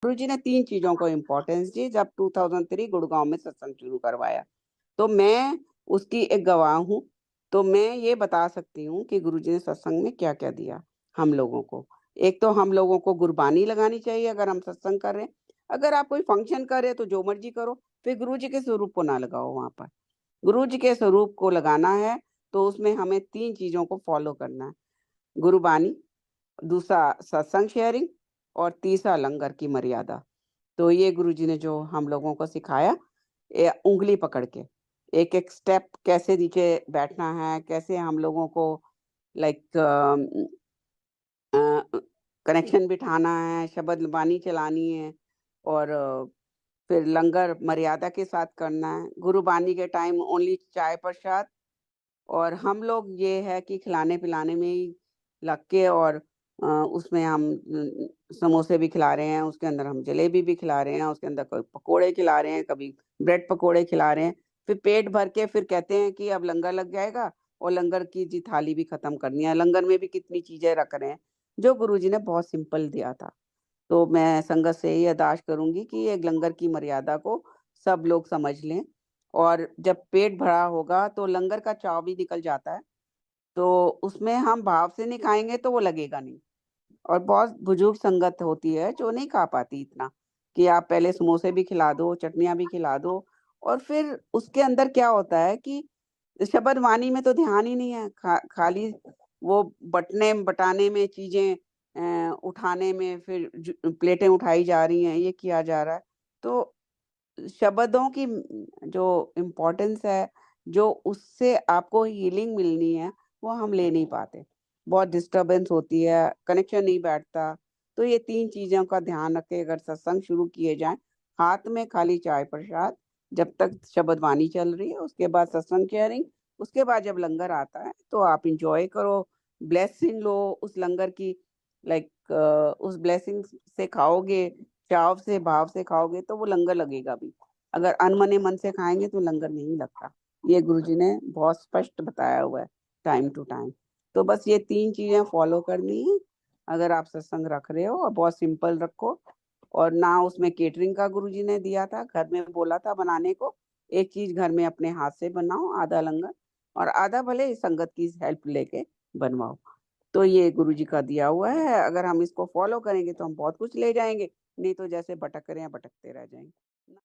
गुरुजी ने 3 चीज़ों को इम्पोर्टेंस दी जब 2003 गुड़गाँव में सत्संग शुरू करवाया। तो मैं उसकी एक गवाह हूँ। तो मैं ये बता सकती हूँ कि गुरुजी ने सत्संग में क्या-क्या दिया हम लोगों को। एक तो हम लोगों को गुरबानी लगानी चाहिए अगर हम सत्संग कर रहे हैं। अगर आप कोई फंक्शन कर रहे हैं तो जो मर्ज़ी करो, फिर गुरुजी के स्वरूप को ना लगाओ वहाँ पर। गुरुजी के स्वरूप को लगाना है तो उसमें हमें 3 चीज़ों को फ़ॉलो करना है। गुरबानी, दूसरा सत्संग शेयरिंग और तीसरा लंगर की मर्यादा। तो ये गुरुजी ने जो हम लोगों को सिखाया, उँगली पकड़ के, एक-एक स्टेप कैसे नीचे बैठना है, कैसे हम लोगों को लाइक अ, कनेक्शन बिठाना है, शबद बानी चलानी है और फिर लंगर मर्यादा के साथ करना है। गुरुबानी के टाइम ओनली चाय प्रसाद और हम लोग ये है कि खिलाने-पिलाने में ही लग के और उसमें हम समोसे भी खिला रहे हैं, उसके अंदर हम जलेबी भी खिला रहे हैं, उसके अंदर कोई पकोड़े खिला रहे हैं, कभी ब्रेड पकोड़े खिला रहे हैं। फिर पेट भर के फिर कहते हैं कि अब लंगर लग जाएगा और लंगर की जी थाली भी खत्म करनी है। लंगर में भी कितनी चीज़ें रख रहे हैं, जो गुरुजी ने बहुत सिंपल दिया था। तो मैं संगत से यही अरदास करूँगी कि ये लंगर की मर्यादा को सब लोग समझ लें और जब पेट भरा होगा तो लंगर का चाव भी निकल जाता है, तो उसमें हम भाव से नहीं खाएँगे तो वो लगेगा नहीं। और बहुत बुजुर्ग संगत होती है जो नहीं खा पाती इतना, कि आप पहले समोसे भी खिला दो, चटनियाँ भी खिला दो और फिर उसके अंदर क्या होता है कि शबद वाणी में तो ध्यान ही नहीं है, खाली वो बटने-बटाने में चीज़ें उठाने में फिर प्लेटें उठाई जा रही हैं, ये किया जा रहा है। तो शब्दों की जो इम्पोर्टेंस है, जो उससे आपको हीलिंग मिलनी है, वो हम ले नहीं पाते। बहुत डिस्टर्बेंस होती है, कनेक्शन नहीं बैठता। तो ये 3 चीज़ों का ध्यान रख के अगर सत्संग शुरू किए जाएँ, हाथ में खाली चाय प्रसाद, जब तक शबद वाणी चल रही है, उसके बाद सत्संग शेयरिंग, उसके बाद जब लंगर आता है, तो आप एन्जॉय करो, ब्लेसिंग लो उस लंगर की उस ब्लेसिंग से खाओगे, चाव से, भाव से खाओगे तो वो लंगर लगेगा भी। अगर अनमने मन से खाएँगे तो लंगर नहीं लगता। ये गुरुजी ने बहुत स्पष्ट बताया हुआ है टाइम टू टाइम। तो बस ये 3 चीज़ें फ़ॉलो करनी है, अगर आप सत्संग रख रहे हो और बहुत सिंपल रखो और ना उसमें केटरिंग का गुरुजी ने दिया था, घर में बोला था बनाने को। एक चीज़ घर में अपने हाथ से बनाओ आधा लंगर और आधा भले ही संगत की हेल्प लेके बनवाओ। तो ये गुरुजी का दिया हुआ है, अगर हम इसको फ़ॉलो करेंगे तो हम बहुत कुछ ले जाएँगे, नहीं तो जैसे भटक रहे हैं, भटकते रह जाएँगे।